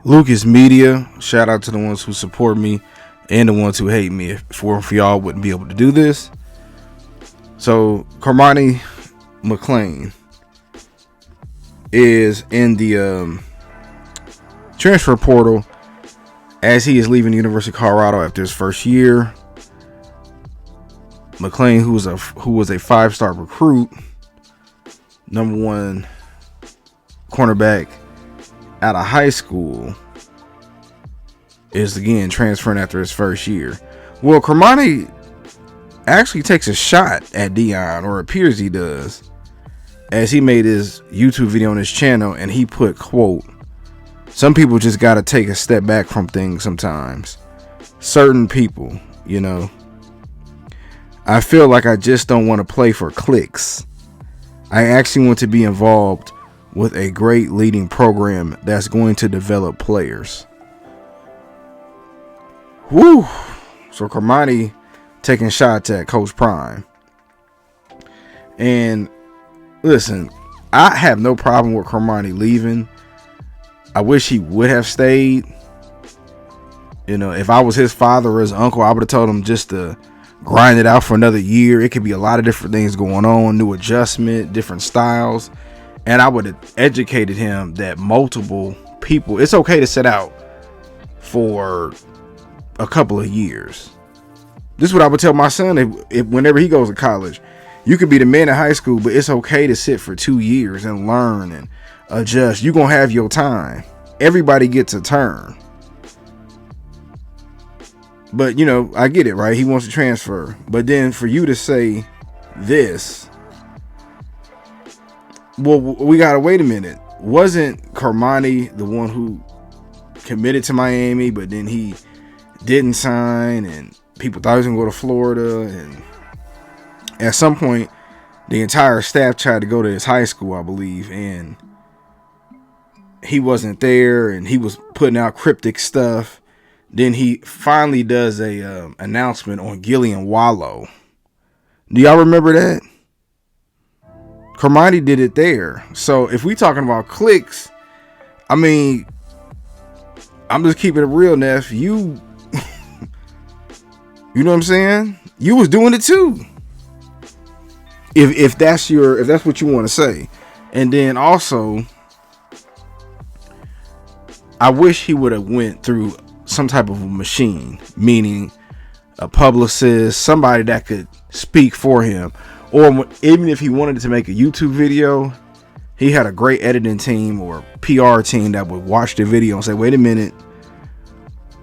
Lucas Media, shout out to the ones who support me and the ones who hate me. If for y'all wouldn't be able to do this. So Cormani McClain is in the transfer portal as he is leaving the University of Colorado after his first year. McClain, who was a 5-star recruit, number 1 cornerback out of high school, is again transferring after his first year. Well, Cormani actually takes a shot at Dion, or appears he does, as he made his YouTube video on his channel, and he put, quote, "Some people just gotta take a step back from things sometimes. Certain people, you know. I feel like I just don't want to play for clicks. I actually want to be involved with a great leading program that's going to develop players." Woo! So Cormani taking shots at Coach Prime. And listen, I have no problem with Cormani leaving. I wish he would have stayed. You know, if I was his father or his uncle, I would have told him just to grind it out for another year. It could be a lot of different things going on, new adjustment, different styles. And I would have educated him that multiple people, it's okay to sit out for a couple of years. This is what I would tell my son if whenever he goes to college. You could be the man in high school, but it's okay to sit for 2 years and learn and adjust. You're going to have your time. Everybody gets a turn. But, you know, I get it, right? He wants to transfer. But then for you to say this, well, we got to wait a minute. Wasn't Cormani the one who committed to Miami, but then he didn't sign and people thought he was going to go to Florida? And at some point, the entire staff tried to go to his high school, I believe, and he wasn't there, and he was putting out cryptic stuff. Then he finally does a announcement on Gillian Wallow. Do y'all remember that? Cormani did it there. So if we talking about clicks, I mean, I'm just keeping it real, Neff. You know what I'm saying? You was doing it too. If that's what you want to say. And then also, I wish he would have went through some type of a machine, meaning a publicist, somebody that could speak for him. Or even if he wanted to make a YouTube video, he had a great editing team or PR team that would watch the video and say, wait a minute,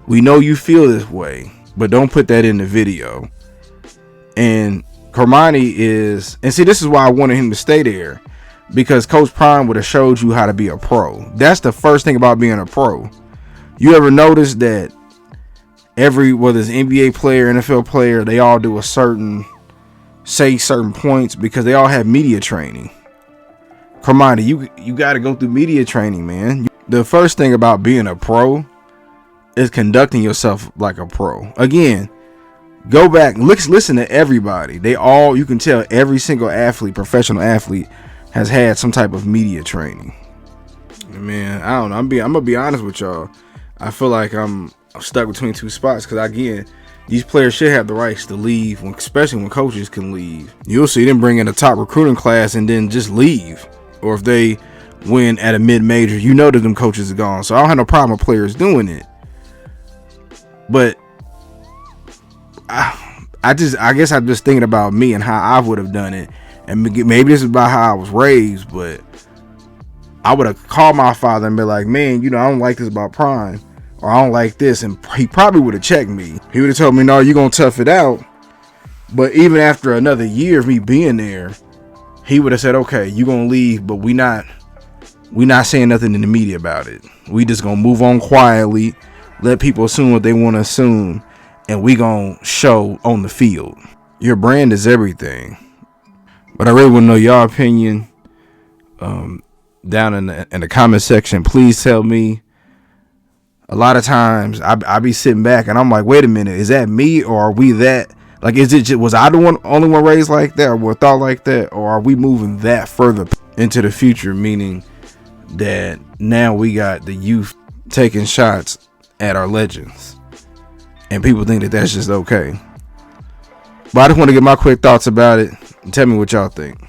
we know you feel this way, but don't put that in the video. And Cormani is, and see, this is why I wanted him to stay there, because Coach Prime would have showed you how to be a pro. That's the first thing about being a pro. You ever notice that whether it's NBA player, NFL player, they all do certain points because they all have media training. Cormani, you got to go through media training, man. The first thing about being a pro is conducting yourself like a pro. Again, go back, listen to everybody. You can tell every single athlete, professional athlete, has had some type of media training. Man, I don't know. I'm gonna be honest with y'all. I feel like I'm stuck between two spots because, again, these players should have the rights to leave, especially when coaches can leave. You'll see them bring in a top recruiting class and then just leave. Or if they win at a mid-major, you know that them coaches are gone. So I don't have no problem with players doing it. But I guess I'm just thinking about me and how I would have done it. And maybe this is about how I was raised, but I would have called my father and be like, man, you know, I don't like this about Prime, or I don't like this. And he probably would have checked me. He would have told me, no, you're going to tough it out. But even after another year of me being there, he would have said, okay, you're going to leave, but we not saying nothing in the media about it. We just going to move on quietly, let people assume what they want to assume, and we going to show on the field. Your brand is everything. But I really want to know your opinion. Down in the comment section, please tell me. A lot of times I be sitting back and I'm like, wait a minute, is that me, or are we that? Like, was I the only one raised like that, or thought like that, or are we moving that further into the future? Meaning that now we got the youth taking shots at our legends, and people think that that's just okay. But I just want to get my quick thoughts about it and tell me what y'all think.